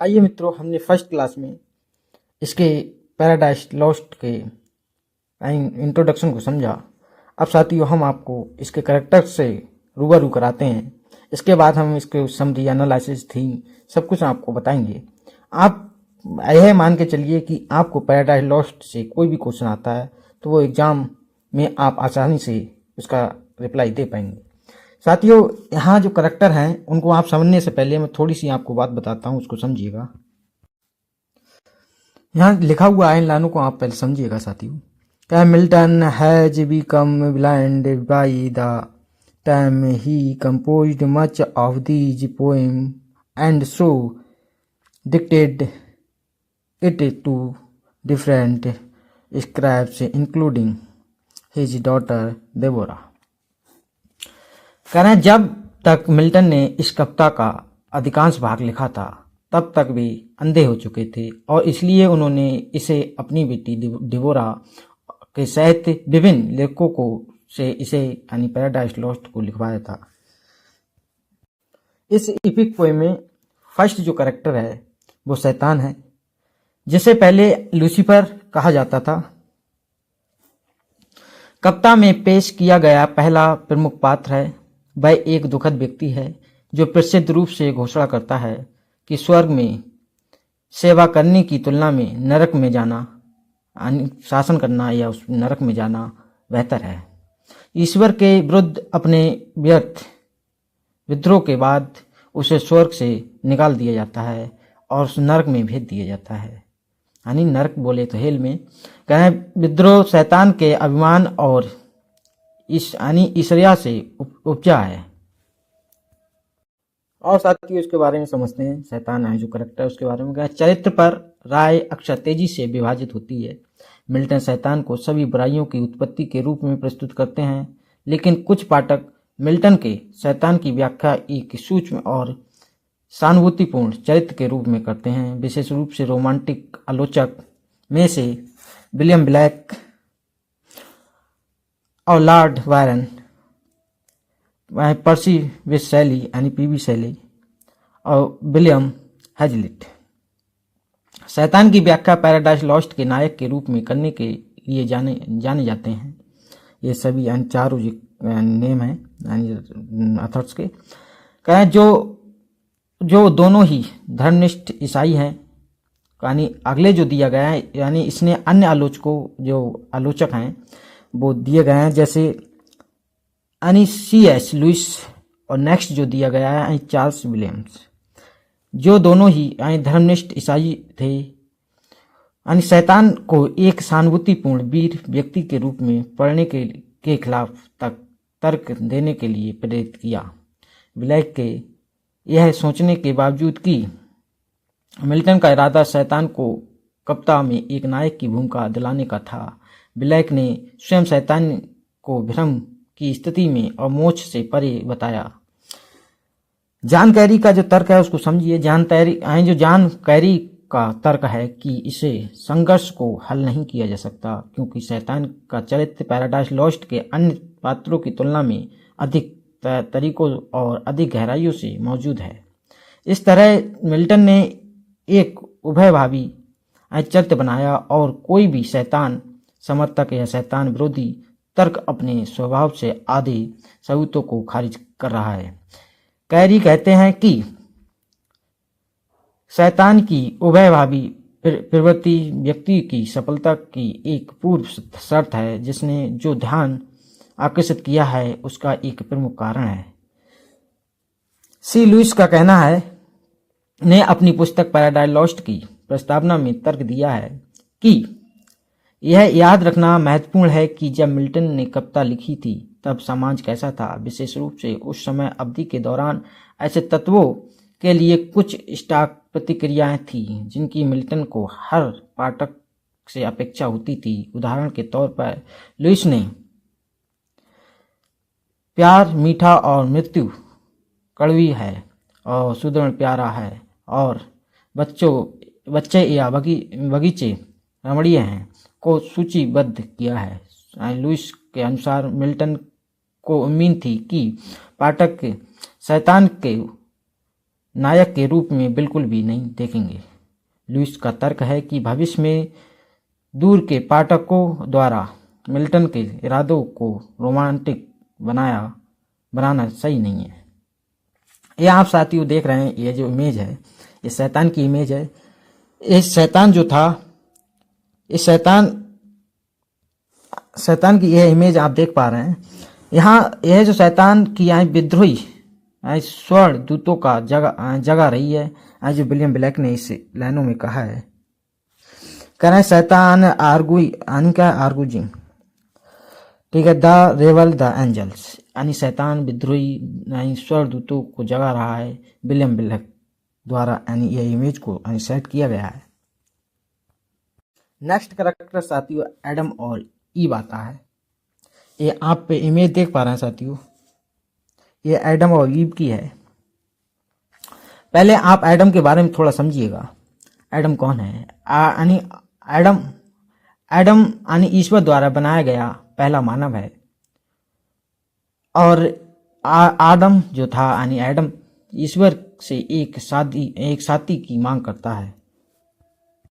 आइए मित्रों, हमने फर्स्ट क्लास में इसके पैराडाइज लॉस्ट के इंट्रोडक्शन को समझा। अब साथियों, हम आपको इसके कैरेक्टर से रूबरू कराते हैं। इसके बाद हम इसके समरी, एनालिसिस, थीम सब कुछ आपको बताएंगे। आप यह मान के चलिए कि आपको पैराडाइज लॉस्ट से कोई भी क्वेश्चन आता है तो वो एग्जाम में आप आसानी से उसका रिप्लाई दे पाएंगे। साथियों, यहाँ जो करेक्टर हैं उनको आप समझने से पहले मैं थोड़ी सी आपको बात बताता हूँ, उसको समझिएगा। यहाँ लिखा हुआ है, इन लाइनों को आप पहले समझिएगा साथियों। Milton has become blind by the time he composed much of these poem and so dictated it to different scribes including his daughter Deborah. कह रहे हैं, जब तक मिल्टन ने इस कविता का अधिकांश भाग लिखा था तब तक वे अंधे हो चुके थे और इसलिए उन्होंने इसे अपनी बेटी डिबोरा के सहित विभिन्न लेखकों को से इसे यानी पैराडाइज लॉस्ट को लिखवाया था। इस इपिक पोएम में फर्स्ट जो कैरेक्टर है वो शैतान है, जिसे पहले लूसीफर कहा जाता था। कविता में पेश किया गया पहला प्रमुख पात्र है वह एक दुखद व्यक्ति है जो प्रसिद्ध रूप से घोषणा करता है कि स्वर्ग में सेवा करने की तुलना में नरक में जाना, शासन करना या उस नरक में जाना बेहतर है। ईश्वर के विरुद्ध अपने व्यर्थ विद्रोह के बाद उसे स्वर्ग से निकाल दिया जाता है और उस नरक में भेज दिया जाता है, यानी नरक बोले तो हेल में। कहें, विद्रोह शैतान के अभिमान और ईर्ष्या से उपजा है। और साथियों, इसके बारे में समझते हैं। शैतान है जो करेक्टर, उसके बारे में क्या। चरित्र पर राय अक्सर तेजी से विभाजित होती है। मिल्टन शैतान को सभी बुराइयों की उत्पत्ति के रूप में प्रस्तुत करते हैं, लेकिन कुछ पाठक मिल्टन के शैतान की व्याख्या एक सूक्ष्म और सहानुभूतिपूर्ण चरित्र के रूप में करते हैं। विशेष रूप से रोमांटिक आलोचक में से विलियम ब्लैक और लॉर्ड वायरन, वह पर्सी विस शैली यानी पीवी शैली और विलियम हैजलिट शैतान की व्याख्या पैराडाइज लॉस्ट के नायक के रूप में करने के लिए जाने जाते हैं। ये सभी चारों नेम हैं यानी अथर्स के। कहें, जो दोनों ही धर्मनिष्ठ ईसाई हैं, यानी अगले जो दिया गया है, यानी इसने अन्य आलोचक हैं वो दिए गए हैं, जैसे C.S. लुइस और नेक्स्ट जो दिया गया है चार्ल्स विलियम्स, जो दोनों ही धर्मनिष्ठ ईसाई थे। यानी शैतान को एक सहानुभूतिपूर्ण वीर व्यक्ति के रूप में पढ़ने के खिलाफ तर्क देने के लिए प्रेरित किया। ब्लैक के यह सोचने के बावजूद कि मिल्टन का इरादा शैतान को कविता में एक नायक की भूमिका दिलाने का था, ब्लैक ने स्वयं शैतान को भ्रम की स्थिति में और मोक्ष से परे बताया। जॉन कैरी का जो तर्क है उसको समझिए। जॉन कैरी का तर्क है कि इसे संघर्ष को हल नहीं किया जा सकता क्योंकि शैतान का चरित्र पैराडाइज लॉस्ट के अन्य पात्रों की तुलना में अधिक तरीकों और अधिक गहराइयों से मौजूद है। इस तरह मिल्टन ने एक उभयभावी चरित्र बनाया और कोई भी शैतान समर्थक या शैतान विरोधी तर्क अपने स्वभाव से आधे सबूतों को खारिज कर रहा है। कैरी कहते हैं कि शैतान की उभयभावी प्रवृत्ति व्यक्ति की सफलता की एक पूर्व शर्त है, जिसने जो ध्यान आकर्षित किया है उसका एक प्रमुख कारण है। C. लुइस का कहना है ने अपनी पुस्तक पैराडाइज लॉस्ट की प्रस्तावना में तर्क दिया है कि यह याद रखना महत्वपूर्ण है कि जब मिल्टन ने कविता लिखी थी तब समाज कैसा था। विशेष रूप से उस समय अवधि के दौरान ऐसे तत्वों के लिए कुछ स्टॉक प्रतिक्रियाएं थीं जिनकी मिल्टन को हर पाठक से अपेक्षा होती थी। उदाहरण के तौर पर लुइस ने प्यार मीठा और मृत्यु कड़वी है और सुदृढ़ प्यारा है और बच्चे या बगीचे रमणीय हैं को सूचीबद्ध किया है। लुइस के अनुसार मिल्टन को उम्मीद थी कि पाठक शैतान के नायक के रूप में बिल्कुल भी नहीं देखेंगे। लुईस का तर्क है कि भविष्य में दूर के पाठकों द्वारा मिल्टन के इरादों को रोमांटिक बनाना सही नहीं है। ये आप साथियों देख रहे हैं, ये जो इमेज है ये शैतान की इमेज है। ये शैतान जो था, इस शैतान की यह इमेज आप देख पा रहे हैं। यहाँ यह जो शैतान की यहाँ विद्रोही स्वर्ण दूतों का जगह रही है। आज जो विलियम ब्लैक ने इस लाइनों में कहा है, कह रहे हैं शैतान आर्गुजिंग, ठीक है, द रेवल द एंजल्स, यानी शैतान विद्रोही स्वर्ण दूतों को जगा रहा है। विलियम ब्लैक द्वारा यानी यह इमेज को सेट किया गया है। नेक्स्ट कैरेक्टर साथियों एडम और ईव आता है। ये आप पे इमेज देख पा रहे हैं साथियों, ये एडम और ईव की है। पहले आप एडम के बारे में थोड़ा समझिएगा। एडम कौन है? यानी एडम यानी ईश्वर द्वारा बनाया गया पहला मानव है। और आदम जो था यानी एडम ईश्वर से एक साथी की मांग करता है।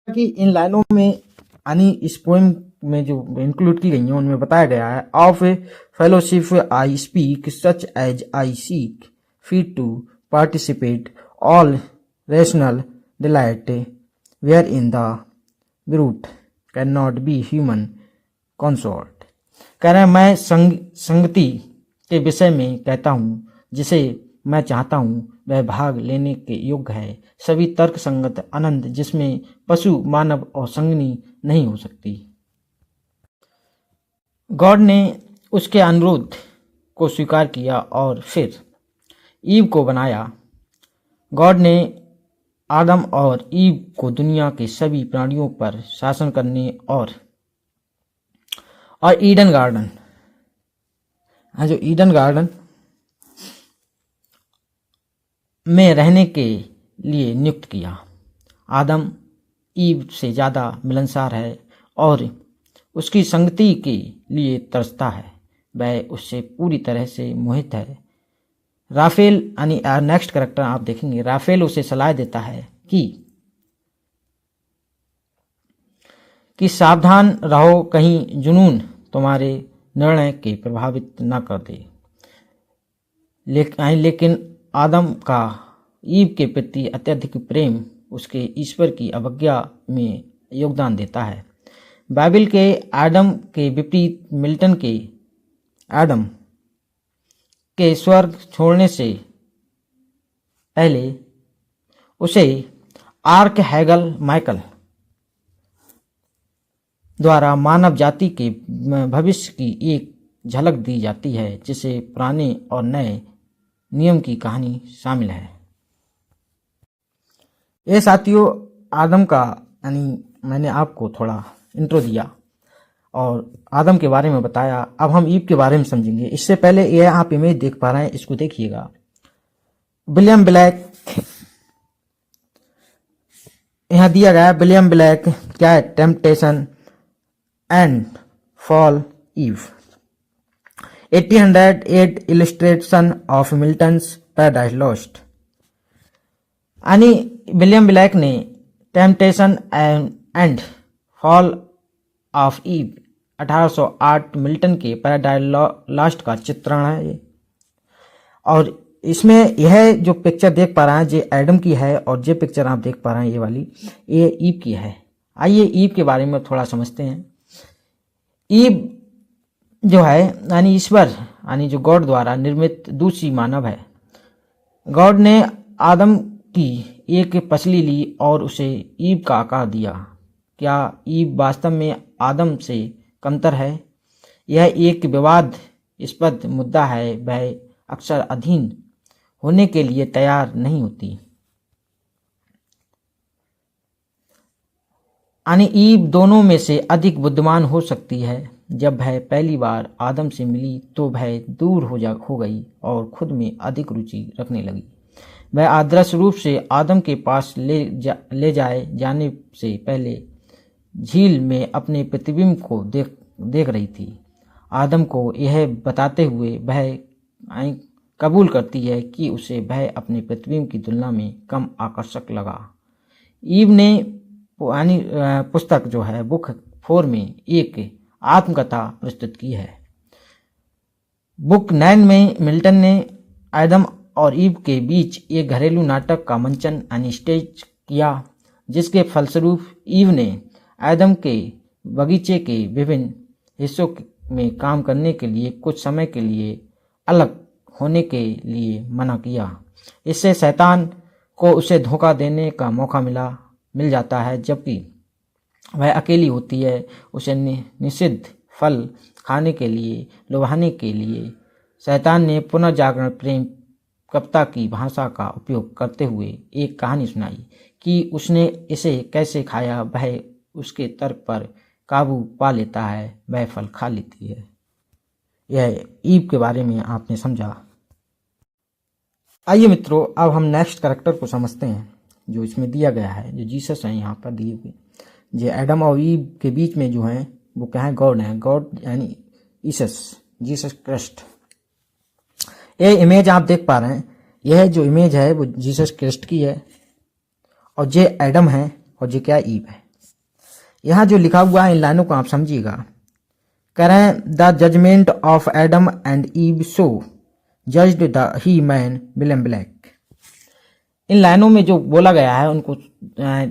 कि इन लाइनों में यानी इस पोएम में जो इंक्लूड की गई हैं उनमें बताया गया है, of fellowship I speak such as I seek fit to participate all rational delight wherein the brute can not be human consort. कह रहे हैं मैं संगति के विषय में कहता हूँ, जिसे मैं चाहता हूँ वह भाग लेने के योग्य है। सभी तर्क संगत आनंद जिसमें पशु मानव और संगनी नहीं हो सकती। गॉड ने उसके अनुरोध को स्वीकार किया और फिर ईव को बनाया। गॉड ने आदम और ईव को दुनिया के सभी प्राणियों पर शासन करने और ईडन गार्डन, जो ईडन गार्डन में रहने के लिए नियुक्त किया। आदम ईव से ज़्यादा मिलनसार है और उसकी संगति के लिए तरसता है। वह उससे पूरी तरह से मोहित है। राफेल यानी नेक्स्ट कैरेक्टर आप देखेंगे, राफेल उसे सलाह देता है कि सावधान रहो, कहीं जुनून तुम्हारे निर्णय के प्रभावित न कर दे। लेकिन आदम का ईव के प्रति अत्यधिक प्रेम उसके ईश्वर की अवज्ञा में योगदान देता है। बाइबल के आदम के विपरीत मिल्टन के आदम के स्वर्ग छोड़ने से पहले उसे आर्कहेगल माइकल द्वारा मानव जाति के भविष्य की एक झलक दी जाती है, जिसे पुराने और नए नियम की कहानी शामिल है। ये साथियों आदम का यानी मैंने आपको थोड़ा इंट्रो दिया और आदम के बारे में बताया। अब हम ईव के बारे में समझेंगे। इससे पहले ये आप इमेज देख पा रहे हैं, इसको देखिएगा। विलियम ब्लैक यहाँ दिया गया, विलियम ब्लैक क्या है, temptation and fall Eve 1808 illustration of Milton's Paradise Lost. यानी विलियम ब्लैक ने temptation and fall of Eve 1808 Milton के पैराडाइज लॉस्ट का चित्रण है ये। और इसमें यह जो पिक्चर देख पा रहे हैं ये एडम की है और ये पिक्चर आप देख पा रहे हैं ये वाली ये ईव की है। आइए ईव के बारे में थोड़ा समझते हैं। ईव जो है यानी ईश्वर यानी जो गॉड द्वारा निर्मित दूसरी मानव है। गॉड ने आदम की एक पसली ली और उसे ईव का आकार दिया। क्या ईव वास्तव में आदम से कमतर है? यह एक विवादास्पद मुद्दा है। वह अक्सर अधीन होने के लिए तैयार नहीं होती। यानी ईव दोनों में से अधिक बुद्धिमान हो सकती है। जब वह पहली बार आदम से मिली तो वह दूर हो गई और खुद में अधिक रुचि रखने लगी। वह आदर्श रूप से आदम के पास ले जाए जाने से पहले झील में अपने प्रतिबिंब को देख रही थी। आदम को यह बताते हुए वह कबूल करती है कि उसे वह अपने प्रतिबिंब की तुलना में कम आकर्षक लगा। ईव ने पुस्तक जो है बुक 4 में एक आत्मकथा प्रस्तुत की है। बुक 9 में मिल्टन ने एडम और ईव के बीच एक घरेलू नाटक का मंचन स्टेज किया, जिसके फलस्वरूप ईव ने एडम के बगीचे के विभिन्न हिस्सों में काम करने के लिए कुछ समय के लिए अलग होने के लिए मना किया। इससे शैतान को उसे धोखा देने का मौका मिल जाता है, जबकि वह अकेली होती है। उसे निषिद्ध फल खाने के लिए लुभाने के लिए शैतान ने पुनर्जागरण प्रेम कविता की भाषा का उपयोग करते हुए एक कहानी सुनाई कि उसने इसे कैसे खाया। वह उसके तर्क पर काबू पा लेता है, वह फल खा लेती है। यह ईव के बारे में आपने समझा। आइए मित्रों, अब हम नेक्स्ट करैक्टर को समझते हैं जो इसमें दिया गया है, जो जीसस है यहाँ पर दिए हुए। जो एडम और ईव के बीच में जो है वो क्या है, गॉड है। गॉड यानी जीसस क्राइस्ट। ये इमेज आप देख पा रहे हैं, यह जो इमेज है वो जीसस क्राइस्ट की है, और ये एडम है और ये क्या ईव है। यहाँ जो लिखा हुआ है इन लाइनों को आप समझिएगा। कह रहे हैं the judgment of Adam and Eve so judged the he man William Blake. इन लाइनों में जो बोला गया है उनको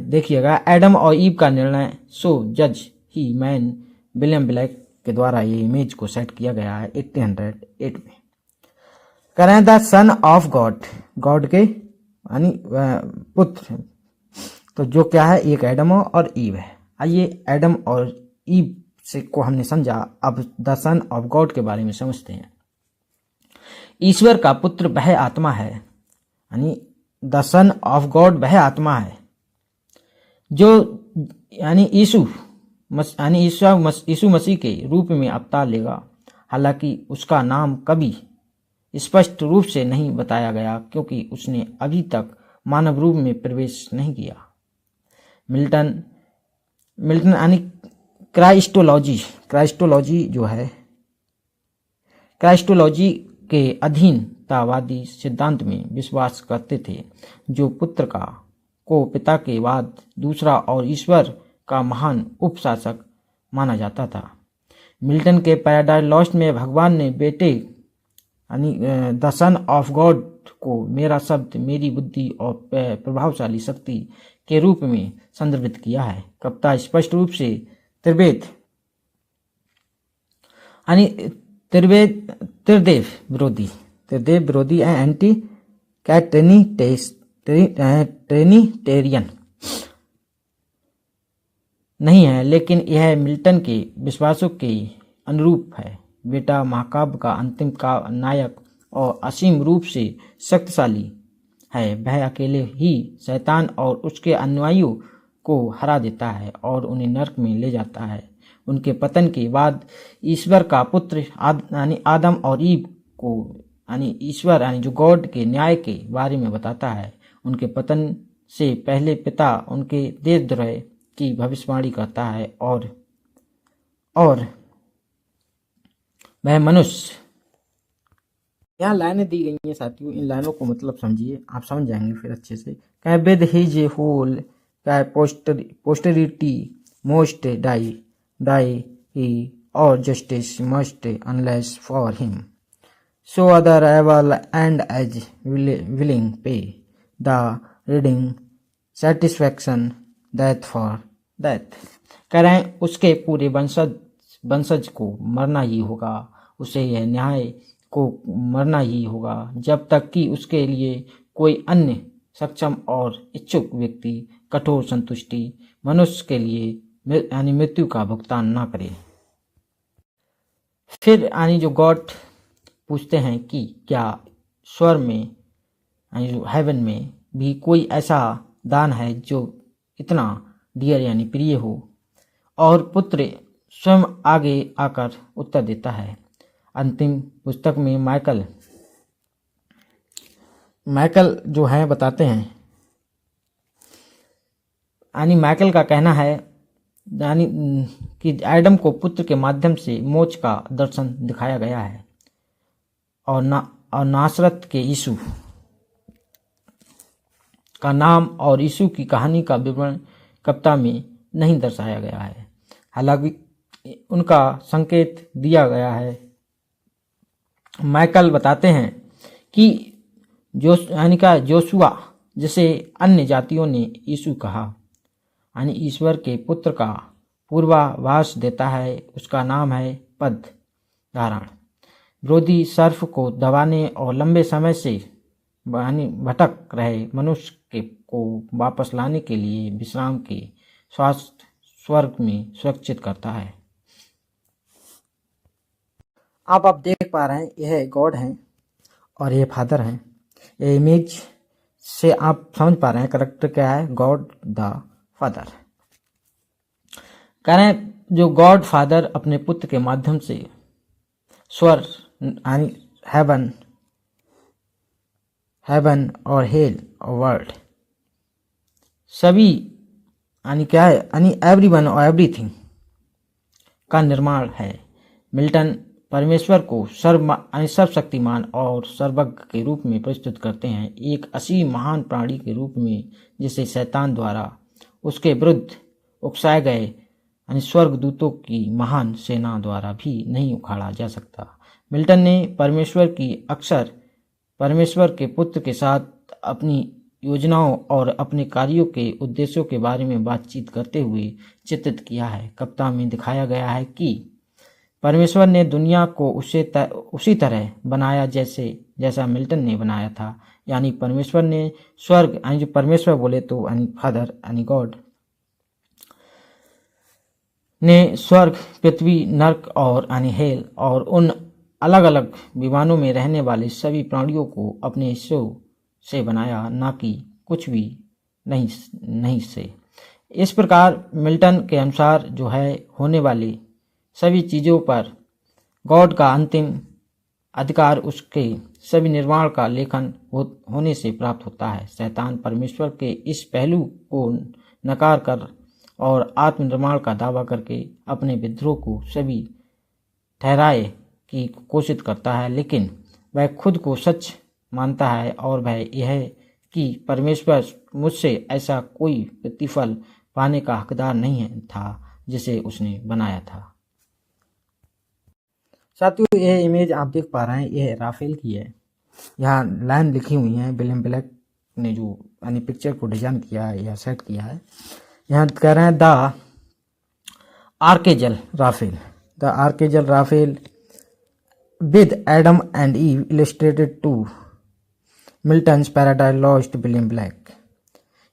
देखिएगा। एडम और ईव का निर्णय सो जज ही मैन विलियम ब्लैक के द्वारा ये इमेज को सेट किया गया है 1808 में। कह रहे हैं the son of God, God के यानी पुत्र। तो जो क्या है, एक एडम और ईव है। आइए एडम और ईव से को हमने समझा, अब द सन ऑफ गॉड के बारे में समझते हैं। ईश्वर का पुत्र वह आत्मा है, यानी द सन ऑफ गॉड वह आत्मा है जो यानी यीशु मसीह के रूप में अवतार लेगा। हालांकि उसका नाम कभी स्पष्ट रूप से नहीं बताया गया क्योंकि उसने अभी तक मानव रूप में प्रवेश नहीं किया। मिल्टन यानी क्राइस्टोलॉजी जो है, क्राइस्टोलॉजी के अधीनतावादी सिद्धांत में विश्वास करते थे, जो पुत्र को पिता के बाद दूसरा और ईश्वर का महान उपशासक माना जाता था। मिल्टन के पैराडाइज लॉस्ट में भगवान ने बेटे यानी द सन ऑफ गॉड को मेरा शब्द, मेरी बुद्धि और प्रभावशाली शक्ति के रूप में संदर्भित किया है। कविता स्पष्ट रूप से त्रिदेव विरोधी एंटी ट्रेनिटेरियन नहीं है, लेकिन यह मिल्टन के विश्वासों के अनुरूप है। बेटा महाकाव्य का अंतिम नायक और असीम रूप से शक्तिशाली है। वह अकेले ही शैतान और उसके अनुयायियों को हरा देता है और उन्हें नरक में ले जाता है। उनके पतन के बाद ईश्वर का पुत्र यानी आदम और ईव को यानी ईश्वर यानी जो गॉड के न्याय के बारे में बताता है। उनके पतन से पहले पिता उनके देशद्रोह की भविष्यवाणी करता है और वह मनुष्य। यहाँ लाइनें दी गई हैं साथियों, इन लाइनों को मतलब समझिए, आप समझ जाएंगे फिर अच्छे से। कह with his whole posterity most die he और justice must unless for him so other able and as willing pay the reading satisfaction death for death. कह रहे हैं उसके पूरे वंशज को मरना ही होगा, उसे यह न्याय को मरना ही होगा जब तक कि उसके लिए कोई अन्य सक्षम और इच्छुक व्यक्ति कठोर संतुष्टि मनुष्य के लिए यानी मृत्यु का भुगतान ना करे। फिर यानी जो गॉड पूछते हैं कि क्या स्वर्ग में यानी जो हेवन में भी कोई ऐसा दान है जो इतना डियर यानी प्रिय हो, और पुत्र स्वयं आगे आकर उत्तर देता है। अंतिम पुस्तक में माइकल जो है बताते हैं, यानी माइकल का कहना है यानी कि एडम को पुत्र के माध्यम से मोक्ष का दर्शन दिखाया गया है और और नासरत के यीशु का नाम और यीशु की कहानी का विवरण कविता में नहीं दर्शाया गया है। हालांकि उनका संकेत दिया गया है। माइकल बताते हैं कि जोशुआ जिसे अन्य जातियों ने यीशु कहा यानी ईश्वर के पुत्र का पूर्वाभास देता है, उसका नाम है पद धारण। विरोधी सर्फ को दबाने और लंबे समय से यानी भटक रहे मनुष्य को वापस लाने के लिए विश्राम के स्वास्थ्य स्वर्ग में सुरक्षित करता है। अब आप देख पा रहे हैं यह गॉड हैं और ये फादर हैं। ये इमेज से आप समझ पा रहे हैं करेक्टर क्या है, गॉड द फादर। कह रहे हैं जो गॉड फादर अपने पुत्र के माध्यम से स्वर्ग यानी हेवन और हेल और वर्ल्ड सभी यानी क्या है यानी एवरीवन और एवरीथिंग का निर्माण है। मिल्टन परमेश्वर को सर्वशक्तिमान और सर्वज्ञ के रूप में प्रस्तुत करते हैं, एक असीम महान प्राणी के रूप में जिसे शैतान द्वारा उसके विरुद्ध उकसाए गए यानी स्वर्गदूतों की महान सेना द्वारा भी नहीं उखाड़ा जा सकता। मिल्टन ने परमेश्वर की अक्सर परमेश्वर के पुत्र के साथ अपनी योजनाओं और अपने कार्यों के उद्देश्यों के बारे में बातचीत करते हुए चित्रित किया है। कविता में दिखाया गया है कि परमेश्वर ने दुनिया को उसी तरह बनाया जैसा मिल्टन ने बनाया था, यानी परमेश्वर ने स्वर्ग यानी जो परमेश्वर बोले तो यानी फादर यानी गॉड ने स्वर्ग, पृथ्वी, नर्क और यानी हेल और उन अलग अलग विमानों में रहने वाले सभी प्राणियों को अपने हिस्सों से बनाया, ना कि कुछ भी नहीं से। इस प्रकार मिल्टन के अनुसार जो है होने वाली सभी चीज़ों पर गॉड का अंतिम अधिकार उसके सभी निर्माण का लेखन होने से प्राप्त होता है। शैतान परमेश्वर के इस पहलू को नकार कर और आत्मनिर्माण का दावा करके अपने विद्रोह को सभी ठहराए की कोशिश करता है, लेकिन वह खुद को सच मानता है और वह यह कि परमेश्वर मुझसे ऐसा कोई प्रतिफल पाने का हकदार नहीं था जिसे उसने बनाया था। साथियों यह इमेज आप देख पा रहे हैं यह राफेल की है। यहाँ लाइन लिखी हुई है, विलियम ब्लैक ने जो यानी पिक्चर को डिजाइन किया है या सेट किया है। यहाँ कह रहे हैं the archangel Raphael with Adam and Eve illustrated to Milton's Paradise Lost, William Blake.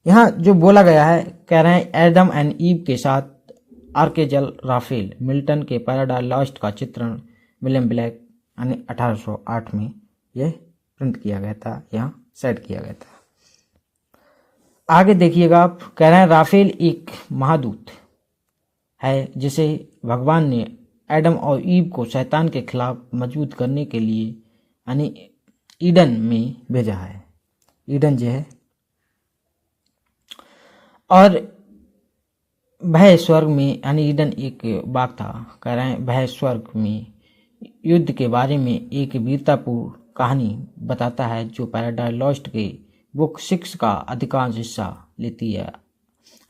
यहाँ जो बोला गया है कह रहे हैं एडम एंड ईव के साथ आर्केंजल राफेल मिल्टन के पैराडाइज लॉस्ट का चित्रण विलियम ब्लैक यानी 1808 में यह प्रिंट किया गया था, यहाँ सेट किया गया था। आगे देखिएगा आप, कह रहे हैं राफेल एक महादूत है जिसे भगवान ने एडम और ईव को शैतान के खिलाफ मजबूत करने के लिए यानी ईडन में भेजा है। ईडन जो है और वह स्वर्ग में यानी ईडन एक बाग था। कह रहे हैं वह स्वर्ग में युद्ध के बारे में एक वीरतापूर्ण कहानी बताता है जो पैराडाइज लॉस्ट के बुक 6 का अधिकांश हिस्सा लेती है।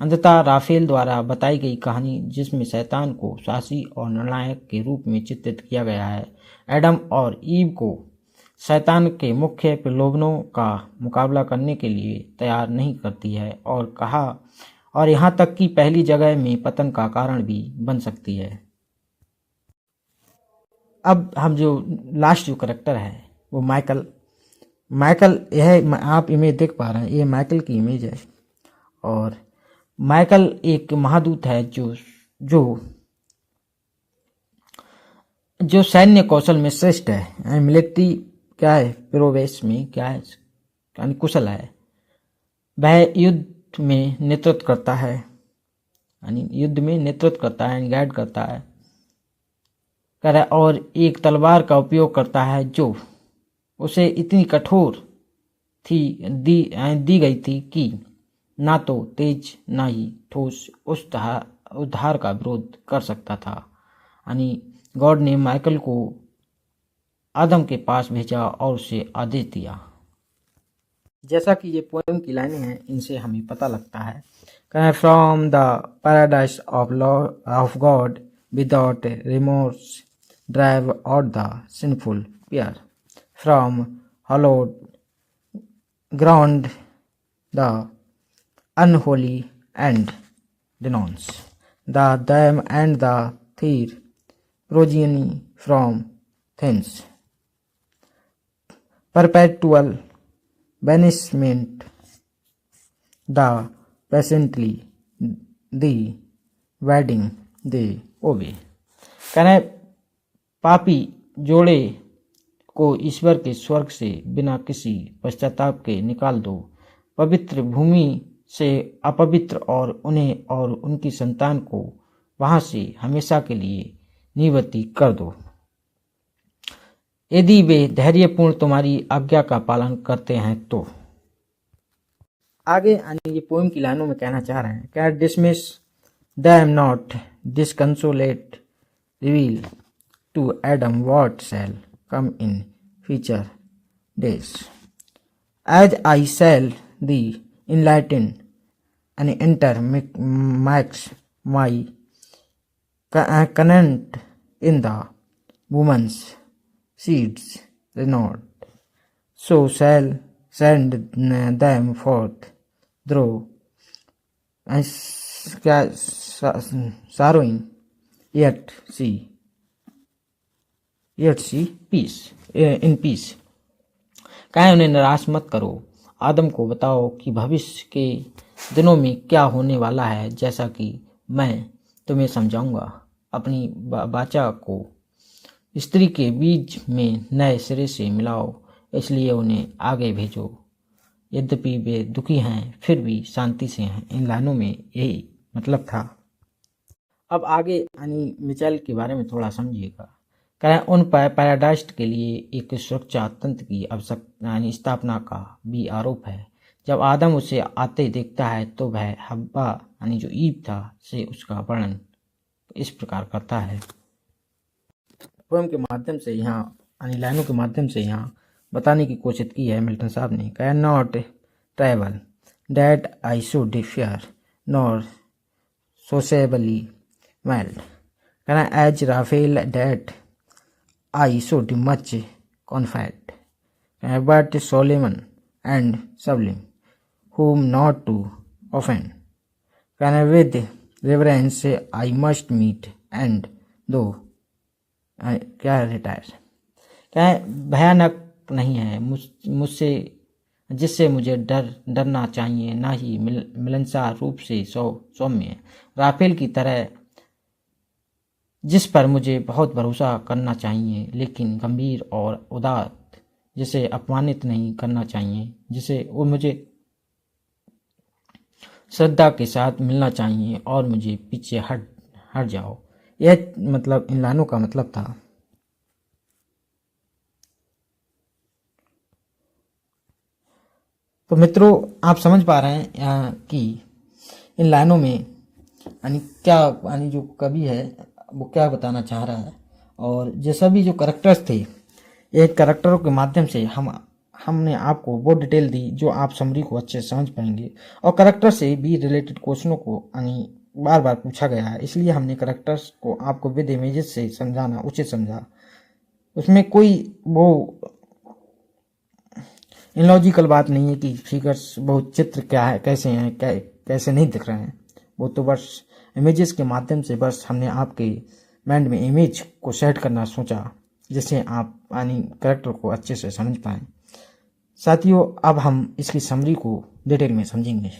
अंततः राफेल द्वारा बताई गई कहानी जिसमें शैतान को शासी और निर्णायक के रूप में चित्रित किया गया है, एडम और ईव को शैतान के मुख्य प्रलोभनों का मुकाबला करने के लिए तैयार नहीं करती है और यहाँ तक कि पहली जगह में पतन का कारण भी बन सकती है। अब हम जो लास्ट जो करेक्टर है वो माइकल यह आप इमेज देख पा रहे हैं, ये माइकल की इमेज है और माइकल एक महादूत है जो सैन्य कौशल में श्रेष्ठ है। मिलिट्री क्या है प्रोवेश में क्या है यानी कुशल है। वह युद्ध में नेतृत्व करता है यानी गाइड करता है और एक तलवार का उपयोग करता है जो उसे इतनी कठोर दी गई थी कि ना तो तेज ना ही ठोस उस धार का विरोध कर सकता था। यानी गॉड ने माइकल को आदम के पास भेजा और उसे आदेश दिया। जैसा कि ये पोएम की लाइनें हैं, इनसे हमें पता लगता है from the paradise of God without remorse drive out the sinful pair from hollowed ground the unholy and denounce the them and the their progeny from thence perpetual banishment the patiently the wedding they obey। कहना पापी जोड़े को ईश्वर के स्वर्ग से बिना किसी पश्चाताप के निकाल दो, पवित्र भूमि से अपवित्र और उन्हें और उनकी संतान को वहां से हमेशा के लिए निवृत्त कर दो, यदि वे धैर्यपूर्ण तुम्हारी आज्ञा का पालन करते हैं तो। आगे ये पोएम की लाइनों में कहना चाह रहे हैं क्या dismiss them not disconsolate reveal to Adam what shall come in future days as I shall thee enlighten and enter makes my content in the woman's seeds renewed, so shall send them forth through sorrowing yet see peace in peace। कहें उन्हें निराश मत करो, आदम को बताओ कि भविष्य के दिनों में क्या होने वाला है, जैसा कि मैं तुम्हें समझाऊंगा। अपनी वाचा को स्त्री के बीज में नए सिरे से मिलाओ, इसलिए उन्हें आगे भेजो। यद्यपि वे दुखी हैं फिर भी शांति से हैं। इन लाइनों में यही मतलब था। अब आगे यानी मिचेल के बारे में थोड़ा समझिएगा। कहें उन पैराडाइज के लिए एक सुरक्षा तंत्र की आवश्यकता यानी स्थापना का भी आरोप है। जब आदम उसे आते देखता है तो वह हब्बा यानी जो ईव था से उसका वर्णन इस प्रकार करता है। पोएम के माध्यम से यहाँ यानी लाइनों के माध्यम से यहाँ बताने की कोशिश की है मिल्टन साहब ने। कहा not travel that I should fear nor sociably mild, कहना as Raphael that I should much confide, but Solomon and Sublime, whom not to offend, can with reverence I must meet, and though क्या retire, क्या भयानक नहीं है मुझसे जिससे मुझे डरना चाहिए, ना ही मिलनसार रूप से सौम्य राफेल की तरह जिस पर मुझे बहुत भरोसा करना चाहिए, लेकिन गंभीर और उदात्त जिसे अपमानित नहीं करना चाहिए, जिसे वो मुझे श्रद्धा के साथ मिलना चाहिए और मुझे पीछे हट जाओ। यह मतलब इन लाइनों का मतलब था। तो मित्रों आप समझ पा रहे हैं कि इन लाइनों में यानी क्या यानी जो कवि है वो क्या बताना चाह रहा है। और जैसा भी जो कैरेक्टर्स थे, एक कैरेक्टरों के माध्यम से हमने आपको वो डिटेल दी जो आप समरी को अच्छे से समझ पाएंगे। और कैरेक्टर से भी रिलेटेड क्वेश्चनों को यानी बार बार पूछा गया है, इसलिए हमने कैरेक्टर्स को आपको विद इमेजेस से समझाना उचित समझा। उसमें कोई वो इलॉजिकल बात नहीं है कि फिगर्स बहुत चित्र क्या है, कैसे हैं, कैसे नहीं दिख रहे हैं। वो तो बस इमेजेस के माध्यम से बस हमने आपके माइंड में इमेज को सेट करना सोचा, जिससे आप यानी कैरेक्टर को अच्छे से समझ पाएँ। साथियों अब हम इसकी समरी को डिटेल में समझेंगे।